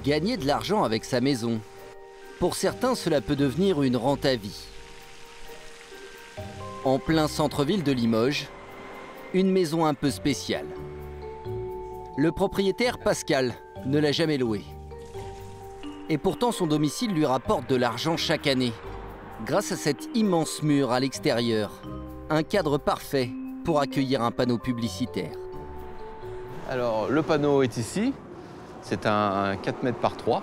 Gagner de l'argent avec sa maison. Pour certains, cela peut devenir une rente à vie. En plein centre-ville de Limoges, une maison un peu spéciale. Le propriétaire, Pascal, ne l'a jamais louée. Et pourtant, son domicile lui rapporte de l'argent chaque année, grâce à cet immense mur à l'extérieur. Un cadre parfait pour accueillir un panneau publicitaire. Alors, le panneau est ici. C'est un 4 mètres par 3.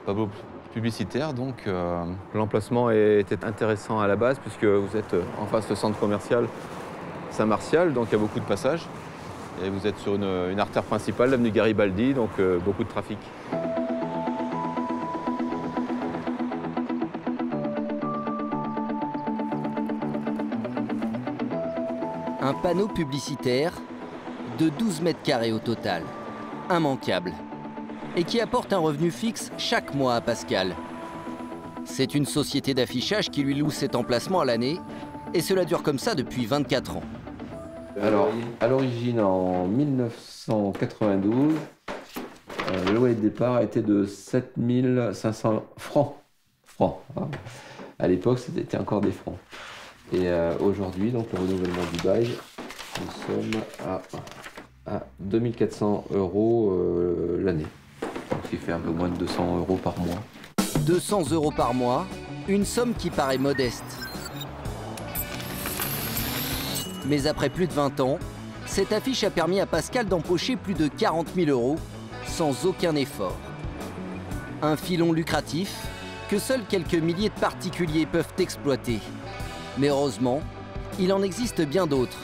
Panneau publicitaire, donc l'emplacement était intéressant à la base, puisque vous êtes en face du centre commercial Saint-Martial, donc il y a beaucoup de passages. Et vous êtes sur une artère principale, l'avenue Garibaldi, donc beaucoup de trafic. Un panneau publicitaire de 12 mètres carrés au total, immanquable, et qui apporte un revenu fixe chaque mois à Pascal. C'est une société d'affichage qui lui loue cet emplacement à l'année, et cela dure comme ça depuis 24 ans. Alors, à l'origine, en 1992, le loyer de départ était de 7 500 francs. À l'époque, c'était encore des francs. Et aujourd'hui, donc le renouvellement du bail, nous sommes à 2 400 € l'année. Ce qui fait un peu moins de 200 € par mois. 200 € par mois, une somme qui paraît modeste. Mais après plus de 20 ans, cette affiche a permis à Pascal d'empocher plus de 40 000 € sans aucun effort. Un filon lucratif que seuls quelques milliers de particuliers peuvent exploiter. Mais heureusement, il en existe bien d'autres,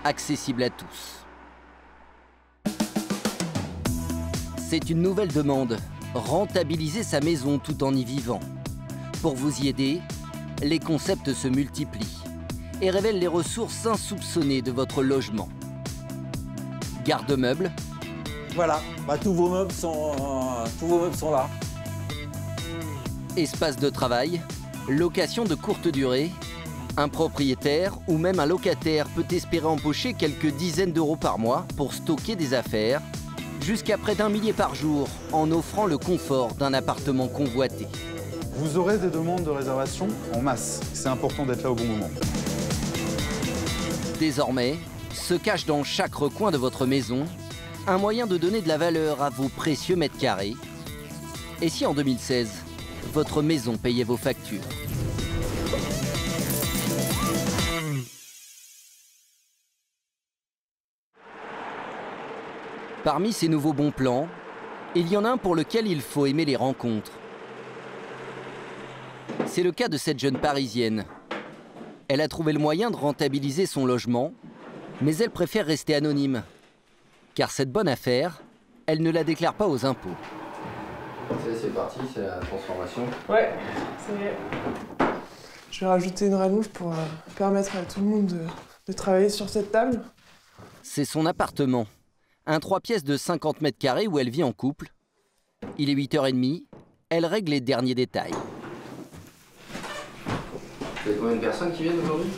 accessibles à tous. C'est une nouvelle demande, rentabiliser sa maison tout en y vivant. Pour vous y aider, les concepts se multiplient et révèlent les ressources insoupçonnées de votre logement. Garde-meubles. Voilà, tous vos meubles sont là. Espace de travail, location de courte durée. Un propriétaire ou même un locataire peut espérer empocher quelques dizaines d'euros par mois pour stocker des affaires, jusqu'à près d'1 millier par jour, en offrant le confort d'un appartement convoité. Vous aurez des demandes de réservation en masse. C'est important d'être là au bon moment. Désormais, se cache dans chaque recoin de votre maison un moyen de donner de la valeur à vos précieux mètres carrés. Et si en 2016, votre maison payait vos factures ? Parmi ces nouveaux bons plans, il y en a un pour lequel il faut aimer les rencontres. C'est le cas de cette jeune Parisienne. Elle a trouvé le moyen de rentabiliser son logement, mais elle préfère rester anonyme. Car cette bonne affaire, elle ne la déclare pas aux impôts. C'est parti, c'est la transformation. Ouais, ça y est. Je vais rajouter une rallonge pour permettre à tout le monde de travailler sur cette table. C'est son appartement. Un 3 pièces de 50 mètres carrés où elle vit en couple. Il est 8h30, elle règle les derniers détails. Vous avez combien de personnes qui viennent aujourd'hui ?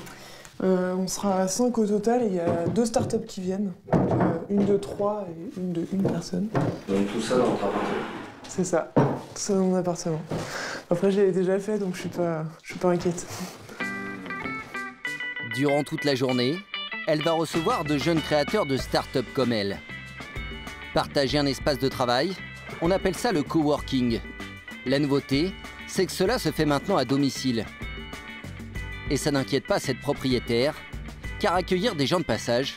On sera à 5 au total et il y a 2 startups qui viennent. Donc, une de 3 et une de 1 personne. Donc tout ça dans votre appartement ? C'est ça, tout ça dans mon appartement. Après j'ai déjà fait donc je suis pas inquiète. Durant toute la journée, elle va recevoir de jeunes créateurs de start-up comme elle. Partager un espace de travail, on appelle ça le coworking. La nouveauté, c'est que cela se fait maintenant à domicile. Et ça n'inquiète pas cette propriétaire, car accueillir des gens de passage,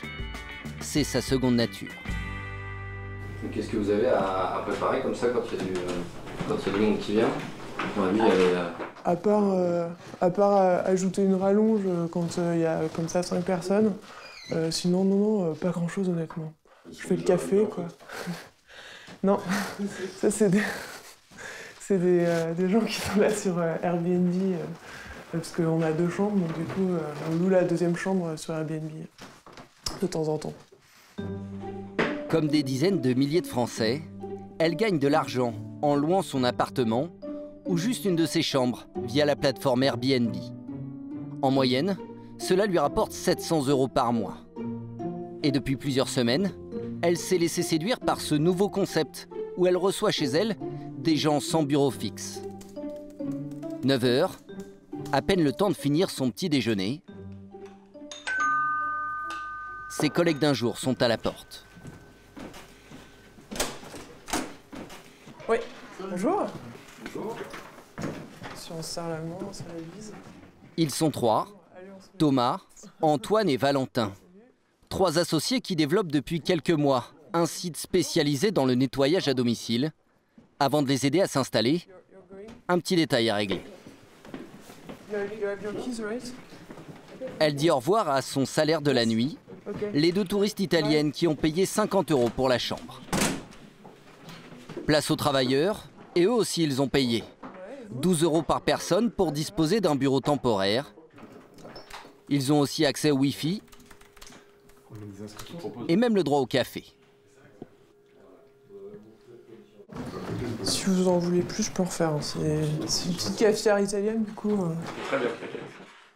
c'est sa seconde nature. Qu'est-ce que vous avez à préparer comme ça quand il y a du monde qui vient ? À part ajouter une rallonge quand il y a comme ça 5 personnes, sinon non, pas grand-chose honnêtement. Je fais le café quoi. Non, ça c'est des gens qui sont là sur Airbnb parce qu'on a 2 chambres, donc du coup on loue la 2e chambre sur Airbnb de temps en temps. Comme des dizaines de milliers de Français, elle gagne de l'argent en louant son appartement ou juste une de ses chambres via la plateforme Airbnb. En moyenne, cela lui rapporte 700 € par mois. Et depuis plusieurs semaines, elle s'est laissée séduire par ce nouveau concept où elle reçoit chez elle des gens sans bureau fixe. 9 h, à peine le temps de finir son petit déjeuner. Ses collègues d'un jour sont à la porte. Oui, bonjour. Bonjour. Si on se serre la main, on se la bise. Ils sont 3, Thomas, Antoine et Valentin. 3 associés qui développent depuis quelques mois un site spécialisé dans le nettoyage à domicile. Avant de les aider à s'installer, un petit détail à régler. Elle dit au revoir à son salaire de la nuit, les 2 touristes italiennes qui ont payé 50 € pour la chambre. Place aux travailleurs, et eux aussi ils ont payé. 12 € par personne pour disposer d'un bureau temporaire. Ils ont aussi accès au Wi-Fi et même le droit au café. Si vous en voulez plus, je peux en refaire. C'est une petite cafetière italienne, du coup.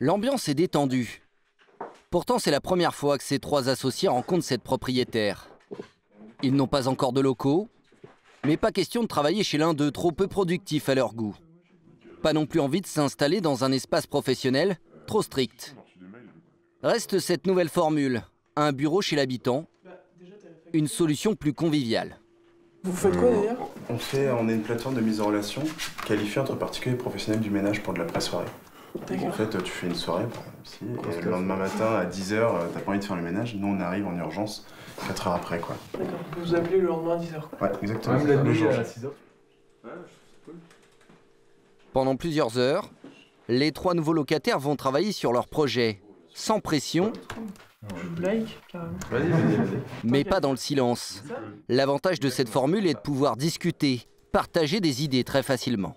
L'ambiance est détendue. Pourtant, c'est la première fois que ces 3 associés rencontrent cette propriétaire. Ils n'ont pas encore de locaux, mais pas question de travailler chez l'un d'eux, trop peu productif à leur goût. Pas non plus envie de s'installer dans un espace professionnel trop strict. Reste cette nouvelle formule, un bureau chez l'habitant, une solution plus conviviale. Vous faites quoi d'ailleurs? On est une plateforme de mise en relation qualifiée entre particuliers et professionnels du ménage pour de la pré-soirée. Donc en fait, tu fais une soirée, par exemple, ici, et le lendemain matin à 10 h, t'as pas envie de faire le ménage, nous on arrive en urgence 4 heures après, quoi. D'accord, vous vous appelez le lendemain à 10 h, quoi. Ouais, exactement. Même la nuit à 6 h. Pendant plusieurs heures, les 3 nouveaux locataires vont travailler sur leur projet, sans pression, mais pas dans le silence. L'avantage de cette formule est de pouvoir discuter, partager des idées très facilement.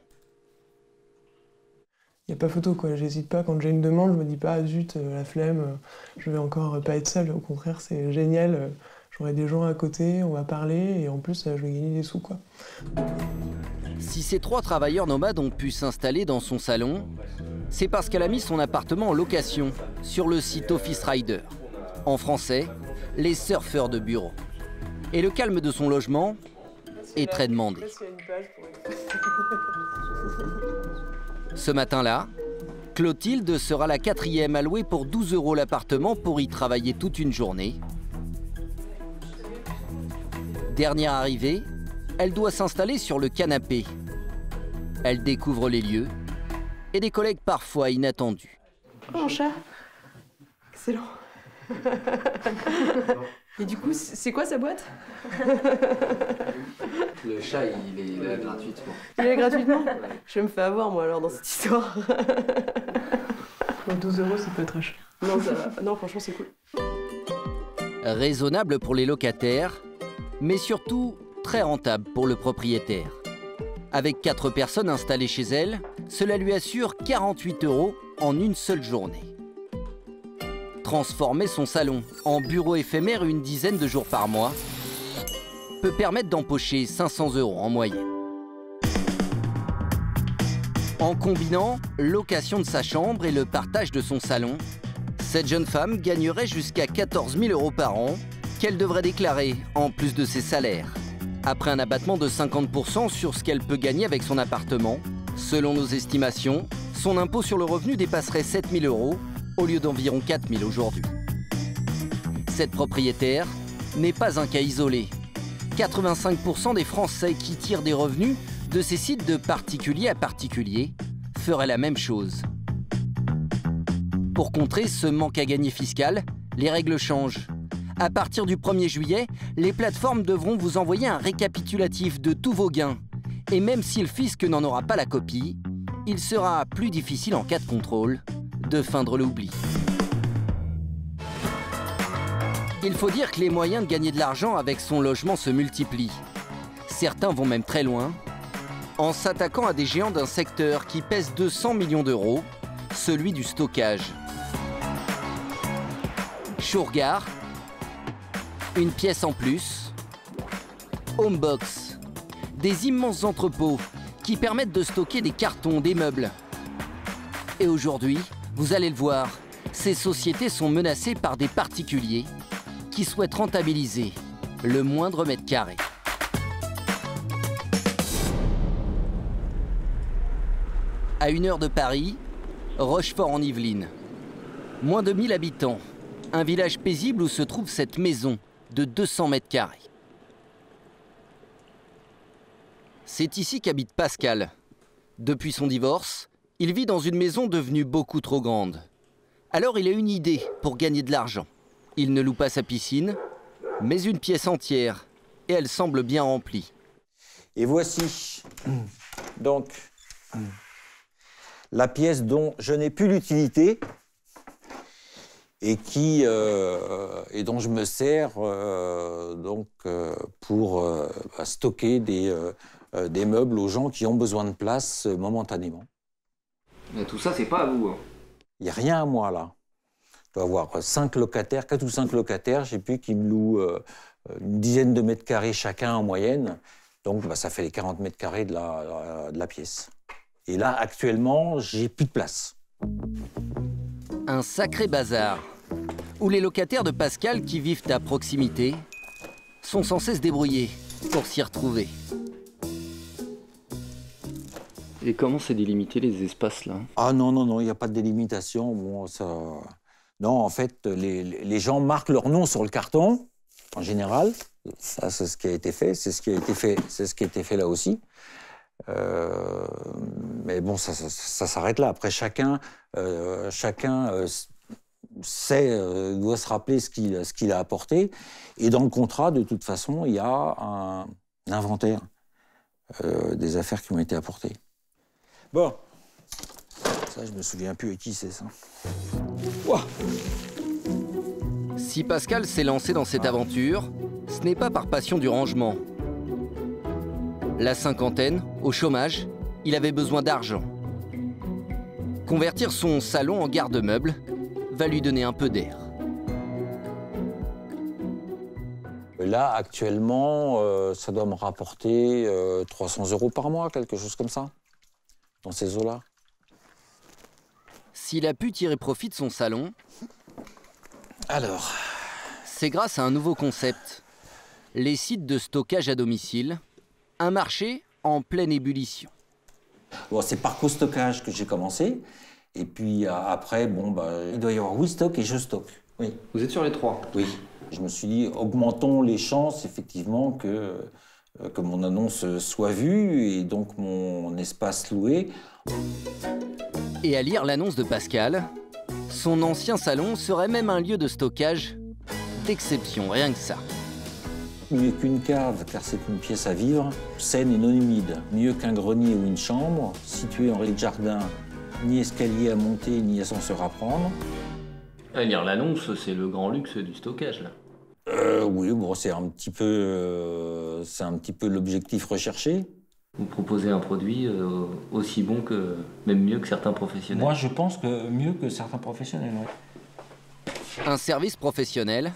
Il n'y a pas photo, quoi. J'hésite pas. Quand j'ai une demande, je me dis pas, ah, zut, la flemme, je vais encore pas être seule. Au contraire, c'est génial. J'aurai des gens à côté, on va parler, et en plus, je vais gagner des sous, quoi. Si ces 3 travailleurs nomades ont pu s'installer dans son salon, c'est parce qu'elle a mis son appartement en location sur le site Office Rider. En français, les surfeurs de bureau. Et le calme de son logement est très demandé. Ce matin-là, Clotilde sera la 4e à louer pour 12 € l'appartement pour y travailler toute une journée. Dernière arrivée, elle doit s'installer sur le canapé. Elle découvre les lieux et des collègues parfois inattendus. Oh mon chat, excellent. Et du coup, c'est quoi sa boîte? Le chat, il est là gratuitement. Il est gratuitement? Je me fais avoir, moi, alors, dans cette histoire. 12 €, c'est pas très cher. Non, ça va. Non, franchement, c'est cool. Raisonnable pour les locataires, mais surtout très rentable pour le propriétaire. Avec 4 personnes installées chez elle, cela lui assure 48 € en une seule journée. Transformer son salon en bureau éphémère une dizaine de jours par mois peut permettre d'empocher 500 € en moyenne. En combinant location de sa chambre et le partage de son salon, cette jeune femme gagnerait jusqu'à 14 000 € par an qu'elle devrait déclarer en plus de ses salaires. Après un abattement de 50% sur ce qu'elle peut gagner avec son appartement, selon nos estimations, son impôt sur le revenu dépasserait 7 000 € au lieu d'environ 4 000 aujourd'hui. Cette propriétaire n'est pas un cas isolé. 85% des Français qui tirent des revenus de ces sites de particulier à particulier feraient la même chose. Pour contrer ce manque à gagner fiscal, les règles changent. À partir du 1er juillet, les plateformes devront vous envoyer un récapitulatif de tous vos gains. Et même si le fisc n'en aura pas la copie, il sera plus difficile en cas de contrôle de feindre l'oubli. Il faut dire que les moyens de gagner de l'argent avec son logement se multiplient. Certains vont même très loin, en s'attaquant à des géants d'un secteur qui pèse 200 millions €, celui du stockage. Shurgard, une pièce en plus, Homebox, des immenses entrepôts qui permettent de stocker des cartons, des meubles. Et aujourd'hui, vous allez le voir, ces sociétés sont menacées par des particuliers qui souhaitent rentabiliser le moindre mètre carré. À 1 heure de Paris, Rochefort-en-Yvelines. Moins de 1000 habitants. Un village paisible où se trouve cette maison de 200 mètres carrés. C'est ici qu'habite Pascal. Depuis son divorce, il vit dans une maison devenue beaucoup trop grande. Alors il a une idée pour gagner de l'argent. Il ne loue pas sa piscine, mais une pièce entière. Et elle semble bien remplie. Et voici donc la pièce dont je n'ai plus l'utilité et dont je me sers pour stocker des meubles aux gens qui ont besoin de place momentanément. Mais tout ça, c'est pas à vous. Hein. Il n'y a rien à moi, là. Je dois avoir 4 ou 5 locataires, je sais plus, qui me louent une dizaine de mètres carrés chacun en moyenne. Donc, ça fait les 40 mètres carrés de la pièce. Et là, actuellement, j'ai plus de place. Un sacré bazar, où les locataires de Pascal qui vivent à proximité sont censés se débrouiller pour s'y retrouver. Et comment c'est délimité les espaces là? Ah non, il n'y a pas de délimitation. Bon, ça... Non, en fait, les gens marquent leur nom sur le carton, en général. Ça, c'est ce qui a été fait. C'est ce qui a été fait là aussi. Mais bon, ça s'arrête là. Après, chacun sait, doit se rappeler ce qu'il a apporté. Et dans le contrat, de toute façon, il y a un inventaire des affaires qui ont été apportées. Bon, ça, je me souviens plus à qui c'est ça. Ouah. Si Pascal s'est lancé dans cette aventure, ce n'est pas par passion du rangement. La cinquantaine, au chômage, il avait besoin d'argent. Convertir son salon en garde-meuble va lui donner un peu d'air. Là, actuellement, ça doit me rapporter 300 € par mois, quelque chose comme ça, dans ces eaux-là. S'il a pu tirer profit de son salon, alors, c'est grâce à un nouveau concept. Les sites de stockage à domicile, un marché en pleine ébullition. Bon, c'est par co-stockage que j'ai commencé. Et puis après, il doit y avoir WeStock et Je Stock. Oui. Vous êtes sur les 3? Oui. Je me suis dit, augmentons les chances, effectivement, que mon annonce soit vue et donc mon espace loué. Et à lire l'annonce de Pascal, son ancien salon serait même un lieu de stockage d'exception, rien que ça. Mieux qu'une cave, car c'est une pièce à vivre, saine et non humide. Mieux qu'un grenier ou une chambre, située en rez-de-jardin, ni escalier à monter, ni ascenseur à prendre. À lire l'annonce, c'est le grand luxe du stockage, là. Oui, bon, c'est un petit peu l'objectif recherché. Vous proposez un produit aussi bon que, même mieux que certains professionnels? Moi, je pense que mieux que certains professionnels, oui. Un service professionnel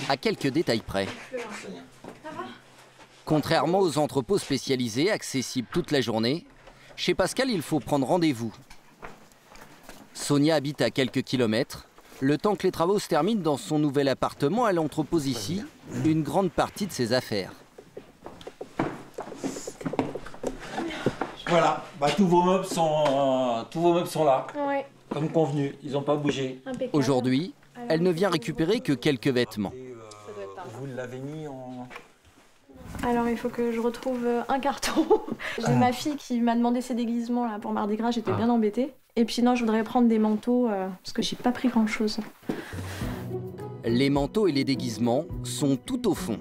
à quelques détails près. Contrairement aux entrepôts spécialisés accessibles toute la journée, chez Pascal, il faut prendre rendez-vous. Sonia habite à quelques kilomètres. Le temps que les travaux se terminent dans son nouvel appartement, elle entrepose ici une grande partie de ses affaires. Voilà, tous vos meubles sont là. Ouais. Comme convenu, ils n'ont pas bougé. Aujourd'hui, elle ne vient récupérer que quelques vêtements. Vous l'avez mis en... Alors, il faut que je retrouve un carton. J'ai ma fille qui m'a demandé ses déguisements là, pour Mardi Gras, j'étais bien embêtée. Et puis non, je voudrais prendre des manteaux, parce que j'ai pas pris grand-chose. Les manteaux et les déguisements sont tout au fond.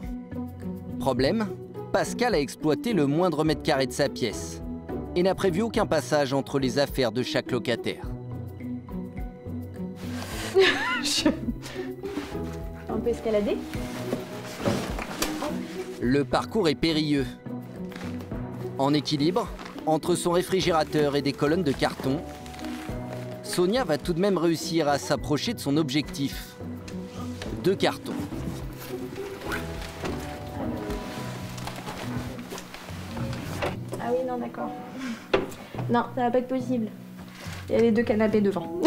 Problème, Pascal a exploité le moindre mètre carré de sa pièce et n'a prévu aucun passage entre les affaires de chaque locataire. On peut escalader? Le parcours est périlleux. En équilibre, entre son réfrigérateur et des colonnes de carton, Sonia va tout de même réussir à s'approcher de son objectif. 2 cartons. Ah oui, non, d'accord. Non, ça va pas être possible. Il y a les 2 canapés devant.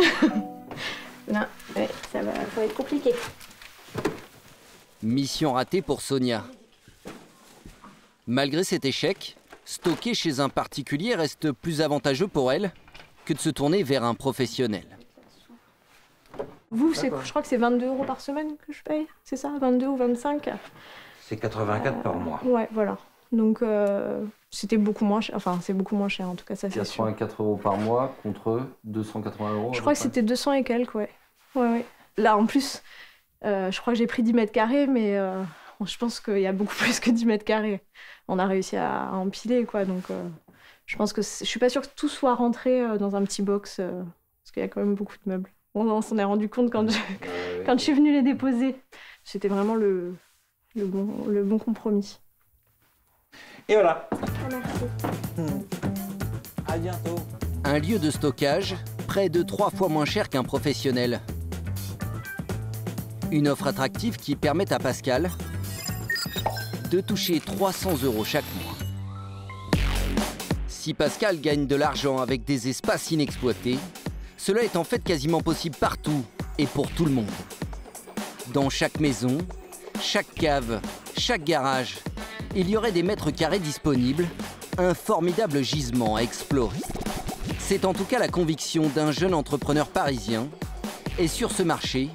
Non, ouais, ça va être compliqué. Mission ratée pour Sonia. Malgré cet échec, Stocker chez un particulier reste plus avantageux pour elle que de se tourner vers un professionnel. Vous, je crois que c'est 22 € par semaine que je paye, c'est ça? 22 ou 25? C'est 84 par mois. Ouais, voilà. Donc c'était beaucoup moins cher, enfin c'est beaucoup moins cher en tout cas, ça c'est sûr. 84 € par mois contre 280 €. Je crois que c'était 200 et quelques, ouais. Ouais. Là en plus, je crois que j'ai pris 10 mètres carrés, mais je pense qu'il y a beaucoup plus que 10 mètres carrés. On a réussi à empiler, quoi, donc je pense que je suis pas sûre que tout soit rentré dans un petit box, parce qu'il y a quand même beaucoup de meubles. On s'en est rendu compte quand je suis venue les déposer. C'était vraiment le bon compromis. Et voilà. Merci. À bientôt. Un lieu de stockage près de 3 fois moins cher qu'un professionnel. Une offre attractive qui permet à Pascal de toucher 300 € chaque mois. Si Pascal gagne de l'argent avec des espaces inexploités, cela est en fait quasiment possible partout et pour tout le monde. Dans chaque maison, chaque cave, chaque garage, il y aurait des mètres carrés disponibles, un formidable gisement à explorer. C'est en tout cas la conviction d'un jeune entrepreneur parisien. Et sur ce marché,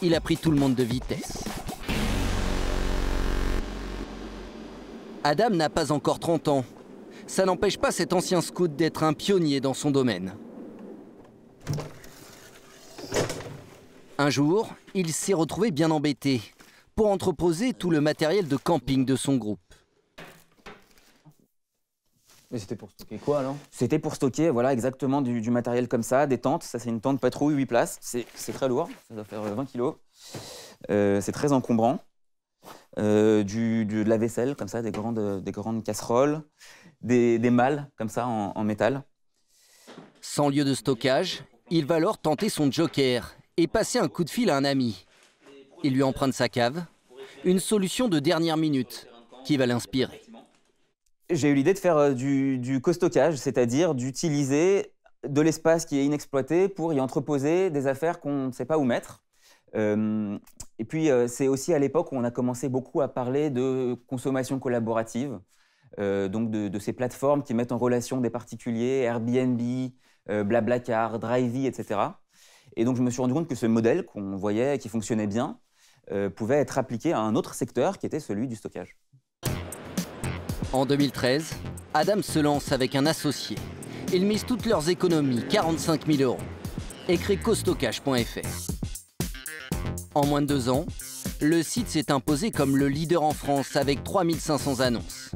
il a pris tout le monde de vitesse. Adam n'a pas encore 30 ans. Ça n'empêche pas cet ancien scout d'être un pionnier dans son domaine. Un jour, il s'est retrouvé bien embêté pour entreposer tout le matériel de camping de son groupe. Mais c'était pour stocker quoi alors? C'était pour stocker, voilà, exactement du matériel comme ça, des tentes. Ça, c'est une tente patrouille 8 places. C'est très lourd, ça doit faire 20 kilos. C'est très encombrant. De la vaisselle, comme ça, des grandes casseroles, des malles, comme ça, en métal. Sans lieu de stockage, il va alors tenter son joker et passer un coup de fil à un ami. Il lui emprunte sa cave, une solution de dernière minute qui va l'inspirer. J'ai eu l'idée de faire du co-stockage, c'est-à-dire d'utiliser de l'espace qui est inexploité pour y entreposer des affaires qu'on ne sait pas où mettre. Et puis, c'est aussi à l'époque où on a commencé beaucoup à parler de consommation collaborative, donc de ces plateformes qui mettent en relation des particuliers, Airbnb, Blablacar, Drivey, etc. Et donc, je me suis rendu compte que ce modèle qu'on voyait et qui fonctionnait bien pouvait être appliqué à un autre secteur qui était celui du stockage. En 2013, Adam se lance avec un associé. Ils misent toutes leurs économies, 45 000 €, et créent costockage.fr. En moins de 2 ans, le site s'est imposé comme le leader en France avec 3500 annonces.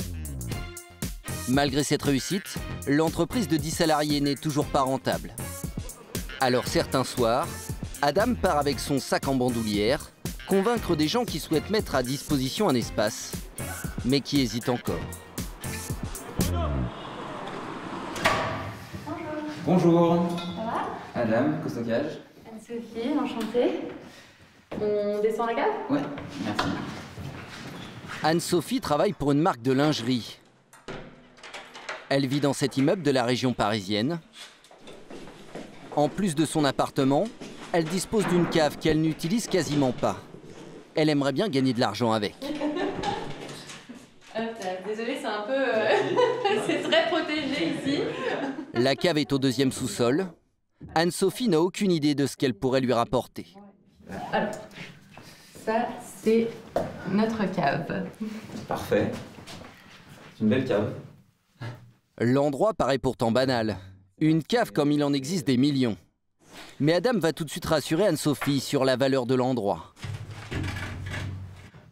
Malgré cette réussite, l'entreprise de 10 salariés n'est toujours pas rentable. Alors certains soirs, Adam part avec son sac en bandoulière, convaincre des gens qui souhaitent mettre à disposition un espace, mais qui hésitent encore. Bonjour. Ça va? Adam, co-stockage. Anne-Sophie, enchantée. On descend la cave? Ouais, merci. Anne-Sophie travaille pour une marque de lingerie. Elle vit dans cet immeuble de la région parisienne. En plus de son appartement, elle dispose d'une cave qu'elle n'utilise quasiment pas. Elle aimerait bien gagner de l'argent avec. Désolée, c'est un peu... c'est très protégé ici. La cave est au 2e sous-sol. Anne-Sophie n'a aucune idée de ce qu'elle pourrait lui rapporter. Alors, ça, c'est notre cave. Parfait. C'est une belle cave. L'endroit paraît pourtant banal. Une cave comme il en existe des millions. Mais Adam va tout de suite rassurer Anne-Sophie sur la valeur de l'endroit.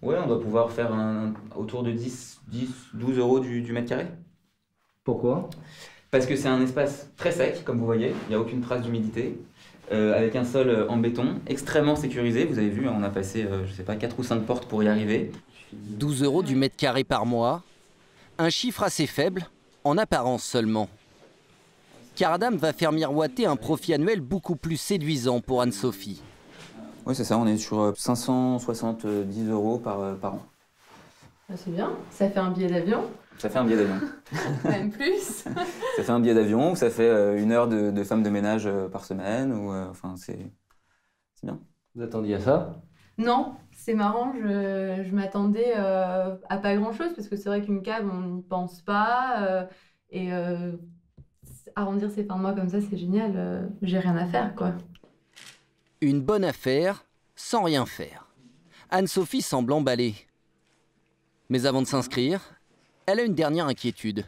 Ouais, on doit pouvoir faire autour de 12 € du mètre carré. Pourquoi? Parce que c'est un espace très sec, comme vous voyez, il n'y a aucune trace d'humidité, avec un sol en béton, extrêmement sécurisé. Vous avez vu, on a passé, je sais pas, 4 ou 5 portes pour y arriver. 12 € du mètre carré par mois, un chiffre assez faible, en apparence seulement. Car Adam va faire miroiter un profit annuel beaucoup plus séduisant pour Anne-Sophie. Oui, c'est ça, on est sur 570 € par an. Ah, c'est bien, ça fait un billet d'avion. Ça fait un billet d'avion. Même plus. Ça fait un billet d'avion, ou ça fait 1 heure de femme de ménage par semaine, ou enfin c'est bien. Vous attendiez à ça? Non, C'est marrant, je m'attendais à pas grand-chose, parce que c'est vrai qu'une cave, on n'y pense pas. Et arrondir ses fins de mois comme ça, c'est génial. J'ai rien à faire, quoi. Une bonne affaire sans rien faire. Anne-Sophie semble emballée. Mais avant de s'inscrire, elle a une dernière inquiétude.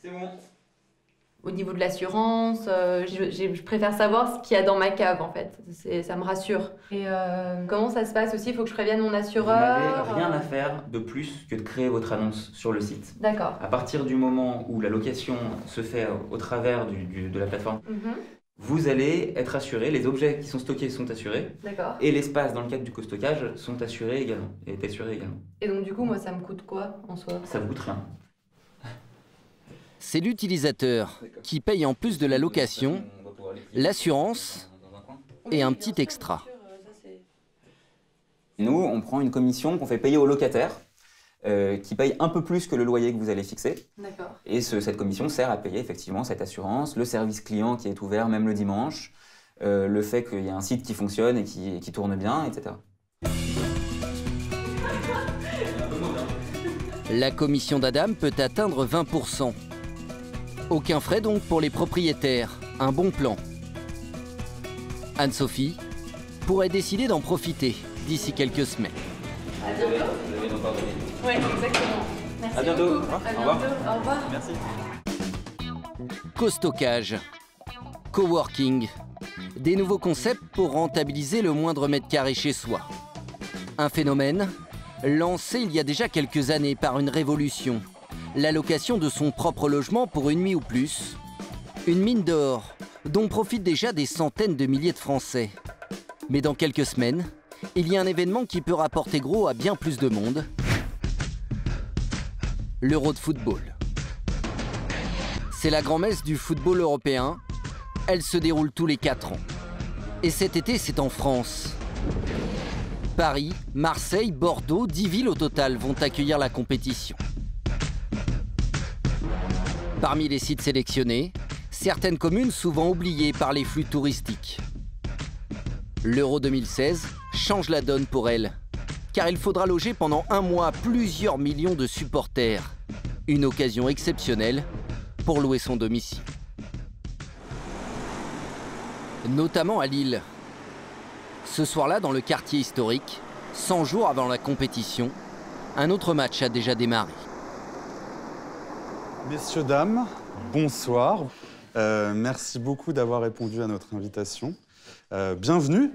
C'est bon. Au niveau de l'assurance, je préfère savoir ce qu'il y a dans ma cave, en fait. Ça me rassure. Et comment ça se passe aussi? Il faut que je prévienne mon assureur. Vous n'avez rien à faire de plus que de créer votre annonce sur le site. D'accord. À partir du moment où la location se fait au travers de la plateforme, vous allez être assuré, les objets qui sont stockés sont assurés. D'accord. Et l'espace dans le cadre du co-stockage sont assurés également, est assuré également. Et donc du coup, moi, ça me coûte quoi en soi? Ça vous coûte rien. C'est l'utilisateur qui paye en plus de la location, l'assurance et un petit extra. Nous, on prend une commission qu'on fait payer au locataire, qui paye un peu plus que le loyer que vous allez fixer. D'accord. Et cette commission sert à payer effectivement cette assurance, le service client qui est ouvert même le dimanche, le fait qu'il y a un site qui fonctionne et qui tourne bien, etc. La commission d'Adam peut atteindre 20%. Aucun frais donc pour les propriétaires, un bon plan. Anne-Sophie pourrait décider d'en profiter d'ici quelques semaines. À bientôt. Oui, exactement. Merci à bientôt. beaucoup. Au revoir. Au revoir. Merci. Co-stockage, coworking, des nouveaux concepts pour rentabiliser le moindre mètre carré chez soi. Un phénomène lancé il y a déjà quelques années par une révolution. La location de son propre logement pour une nuit ou plus. Une mine d'or dont profitent déjà des centaines de milliers de Français. Mais dans quelques semaines, il y a un événement qui peut rapporter gros à bien plus de monde. L'Euro de football. C'est la grand-messe du football européen. Elle se déroule tous les 4 ans. Et cet été, c'est en France. Paris, Marseille, Bordeaux, 10 villes au total vont accueillir la compétition. Parmi les sites sélectionnés, certaines communes souvent oubliées par les flux touristiques. L'Euro 2016 change la donne pour elle, car il faudra loger pendant un mois plusieurs millions de supporters. Une occasion exceptionnelle pour louer son domicile. Notamment à Lille. Ce soir-là, dans le quartier historique, 100 jours avant la compétition, un autre match a déjà démarré. Messieurs, dames, bonsoir. Merci beaucoup d'avoir répondu à notre invitation. Bienvenue.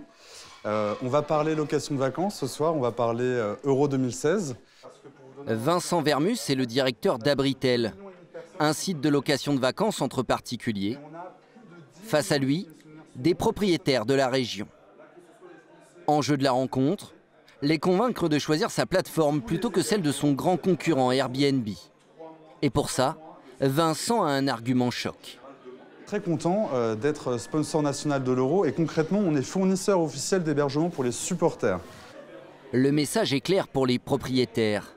On va parler location de vacances ce soir, on va parler Euro 2016. Vincent Vermus est le directeur d'Abritel, un site de location de vacances entre particuliers. Face à lui, des propriétaires de la région. Enjeu de la rencontre, les convaincre de choisir sa plateforme plutôt que celle de son grand concurrent Airbnb. Et pour ça, Vincent a un argument choc. Très content d'être sponsor national de l'Euro et concrètement, on est fournisseur officiel d'hébergement pour les supporters. Le message est clair pour les propriétaires.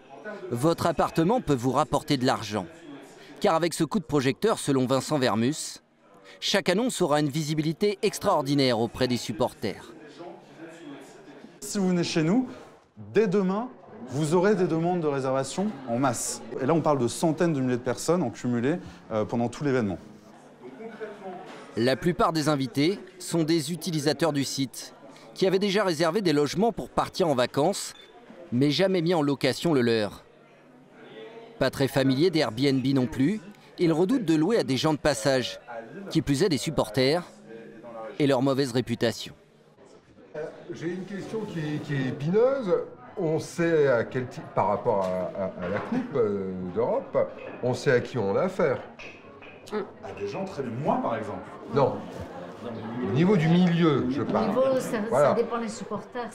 Votre appartement peut vous rapporter de l'argent. Car avec ce coup de projecteur, selon Vincent Vermus, chaque annonce aura une visibilité extraordinaire auprès des supporters. Si vous venez chez nous, dès demain, vous aurez des demandes de réservation en masse. Et là, on parle de centaines de milliers de personnes en cumulé pendant tout l'événement. La plupart des invités sont des utilisateurs du site, qui avaient déjà réservé des logements pour partir en vacances, mais jamais mis en location le leur. Pas très familiers d'Airbnb non plus, ils redoutent de louer à des gens de passage, qui plus est des supporters, et leur mauvaise réputation. J'ai une question qui est épineuse. On sait à quel type, par rapport à la Coupe d'Europe, on sait à qui on a affaire. À des gens très... Moi, par exemple. Non. Au niveau du milieu, je parle. Au niveau, ça dépend des supporters.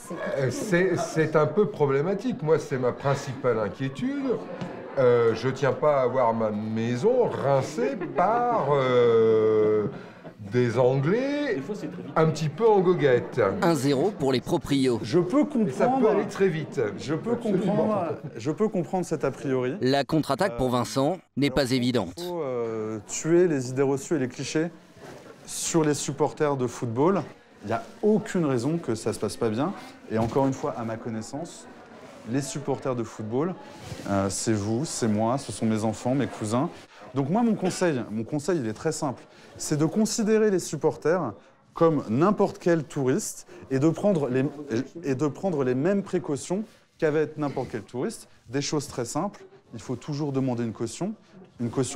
C'est un peu problématique. Moi, c'est ma principale inquiétude. Je ne tiens pas à avoir ma maison rincée par des Anglais un petit peu en goguette. 1-0 pour les proprios. Je peux comprendre. Ça peut aller très vite. Je peux comprendre cet a priori. La contre-attaque pour Vincent n'est pas évidente. Il faut tuer les idées reçues et les clichés sur les supporters de football. Il n'y a aucune raison que ça ne se passe pas bien. Et encore une fois, à ma connaissance, les supporters de football, c'est vous, c'est moi, ce sont mes enfants, mes cousins. Donc moi, mon conseil, il est très simple. C'est de considérer les supporters comme n'importe quel touriste et de prendre les mêmes précautions qu'avec n'importe quel touriste. Des choses très simples, il faut toujours demander une caution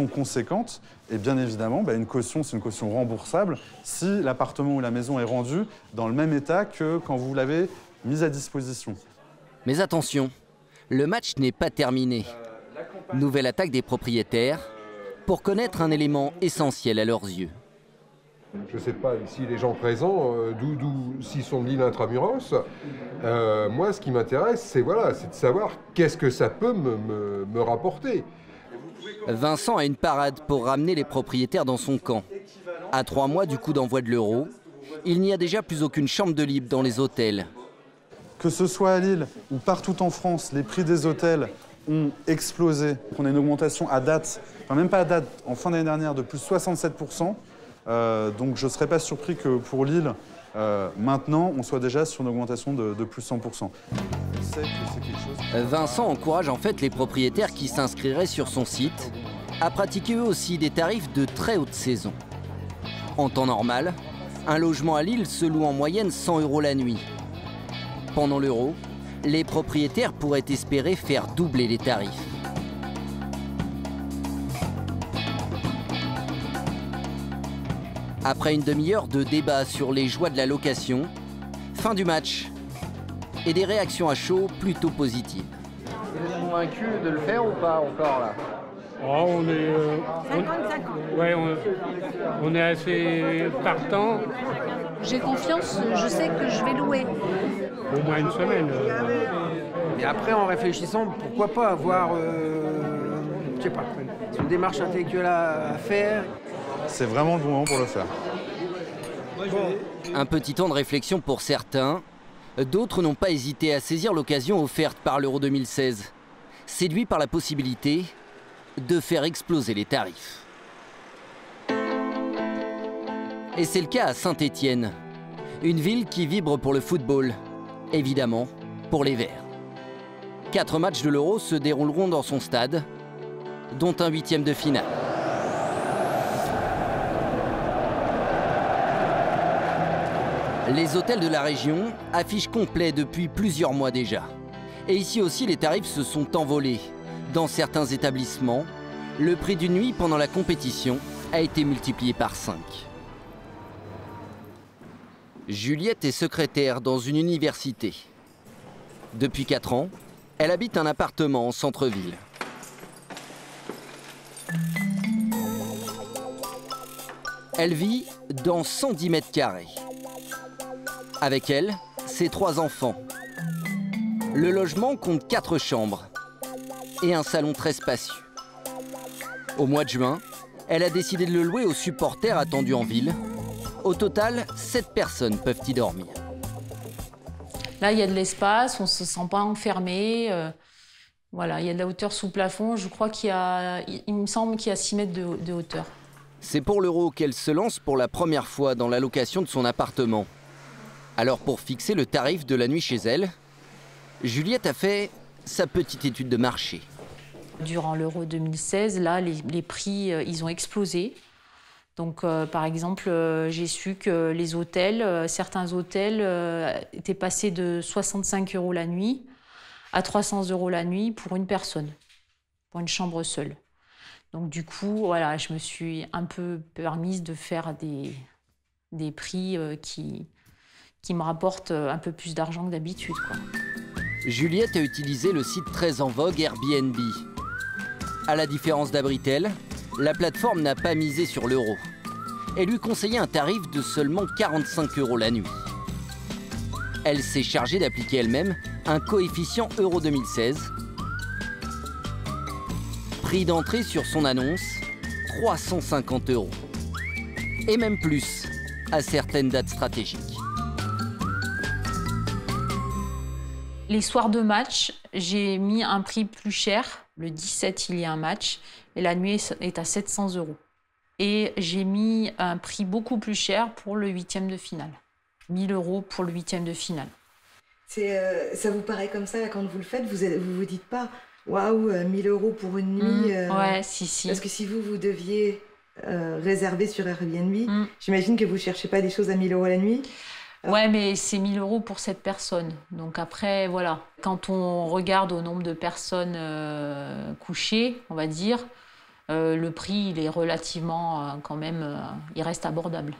conséquente. Et bien évidemment, une caution, c'est une caution remboursable si l'appartement ou la maison est rendu dans le même état que quand vous l'avez mise à disposition. Mais attention, le match n'est pas terminé. Nouvelle attaque des propriétaires pour connaître un élément essentiel à leurs yeux. Je ne sais pas si les gens présents, s'ils sont de l'île intramuros, moi ce qui m'intéresse, c'est de savoir qu'est-ce que ça peut me rapporter. Vincent a une parade pour ramener les propriétaires dans son camp. À 3 mois du coup d'envoi de l'euro, il n'y a déjà plus aucune chambre de libre dans les hôtels. Que ce soit à Lille ou partout en France, les prix des hôtels ont explosé. On a une augmentation à date, enfin même pas à date, en fin d'année dernière, de plus 67%. Donc je ne serais pas surpris que pour Lille, maintenant, on soit déjà sur une augmentation de plus 100%. Vincent encourage en fait les propriétaires qui s'inscriraient sur son site à pratiquer eux aussi des tarifs de très haute saison. En temps normal, un logement à Lille se loue en moyenne 100 € la nuit. Pendant l'euro, les propriétaires pourraient espérer faire doubler les tarifs. Après une demi-heure de débat sur les joies de la location, fin du match et des réactions à chaud plutôt positives. Vous êtes convaincu de le faire ou pas encore là? Oh, on est... 50-50. Ouais, on est assez partant. J'ai confiance, je sais que je vais louer. Au moins une semaine. Et après, en réfléchissant, pourquoi pas avoir je sais pas, une démarche intellectuelle à faire. C'est vraiment le bon moment pour le faire. Un petit temps de réflexion pour certains. D'autres n'ont pas hésité à saisir l'occasion offerte par l'Euro 2016, séduits par la possibilité de faire exploser les tarifs. Et c'est le cas à Saint-Étienne, une ville qui vibre pour le football, évidemment pour les Verts. 4 matchs de l'Euro se dérouleront dans son stade, dont un 8e de finale. Les hôtels de la région affichent complet depuis plusieurs mois déjà. Et ici aussi, les tarifs se sont envolés. Dans certains établissements, le prix d'une nuit pendant la compétition a été multiplié par 5. Juliette est secrétaire dans une université. Depuis 4 ans, elle habite un appartement en centre-ville. Elle vit dans 110 mètres carrés. Avec elle, ses 3 enfants. Le logement compte 4 chambres et un salon très spacieux. Au mois de juin, elle a décidé de le louer aux supporters attendus en ville. Au total, 7 personnes peuvent y dormir. Là, il y a de l'espace, on ne se sent pas enfermé. Voilà, il y a de la hauteur sous plafond. Je crois il me semble qu'il y a 6 mètres de hauteur. C'est pour l'Euro qu'elle se lance pour la première fois dans la location de son appartement. Alors pour fixer le tarif de la nuit chez elle, Juliette a fait sa petite étude de marché. Durant l'Euro 2016, là, les prix, ils ont explosé. Donc, par exemple, j'ai su que les hôtels, certains hôtels étaient passés de 65 € la nuit à 300 € la nuit pour une personne, pour une chambre seule. Donc, du coup, voilà, je me suis un peu permise de faire des prix qui me rapportent un peu plus d'argent que d'habitude, quoi. Juliette a utilisé le site très en vogue Airbnb. À la différence d'Abritel, la plateforme n'a pas misé sur l'euro et lui conseillait un tarif de seulement 45 € la nuit. Elle s'est chargée d'appliquer elle-même un coefficient Euro 2016. Prix d'entrée sur son annonce, 350 €. Et même plus, à certaines dates stratégiques. Les soirs de match, j'ai mis un prix plus cher. Le 17, il y a un match et la nuit est à 700 €. Et j'ai mis un prix beaucoup plus cher pour le 8e de finale. 1 000 € pour le 8e de finale. Ça vous paraît comme ça quand vous le faites, vous dites pas waouh, 1 000 € pour une nuit Ouais, si. Parce que si vous deviez réserver sur Airbnb, j'imagine que vous cherchez pas des choses à 1 000 € la nuit. Ouais, mais c'est 1 000 € pour cette personne. Donc après, voilà. Quand on regarde au nombre de personnes couchées, on va dire, le prix, il est relativement, quand même, il reste abordable.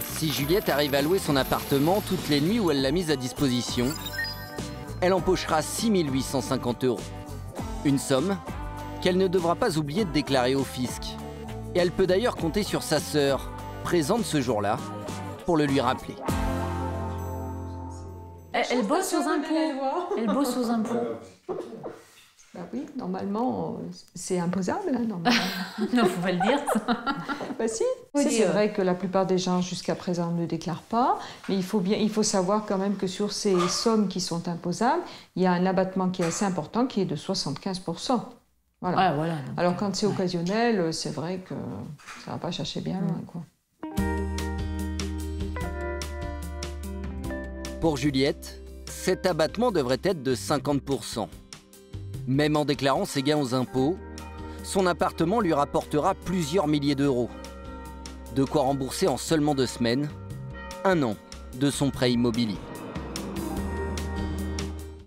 Si Juliette arrive à louer son appartement toutes les nuits où elle l'a mise à disposition, elle empochera 6 850 €. Une somme qu'elle ne devra pas oublier de déclarer au fisc. Et elle peut d'ailleurs compter sur sa sœur, présente ce jour-là, pour le lui rappeler. Elle bosse aux impôts. Elle bosse aux impôts. Bah oui, normalement, c'est imposable. Hein, normalement. Non, faut pas le dire. Bah si. C'est vrai que la plupart des gens jusqu'à présent ne déclarent pas, mais il faut savoir quand même que sur ces sommes qui sont imposables, il y a un abattement qui est assez important, qui est de 75%. Voilà. Ouais, voilà. Alors quand c'est occasionnel, c'est vrai que ça va pas chercher bien loin, quoi. Pour Juliette, cet abattement devrait être de 50%. Même en déclarant ses gains aux impôts, son appartement lui rapportera plusieurs milliers d'euros. De quoi rembourser en seulement 2 semaines 1 an de son prêt immobilier.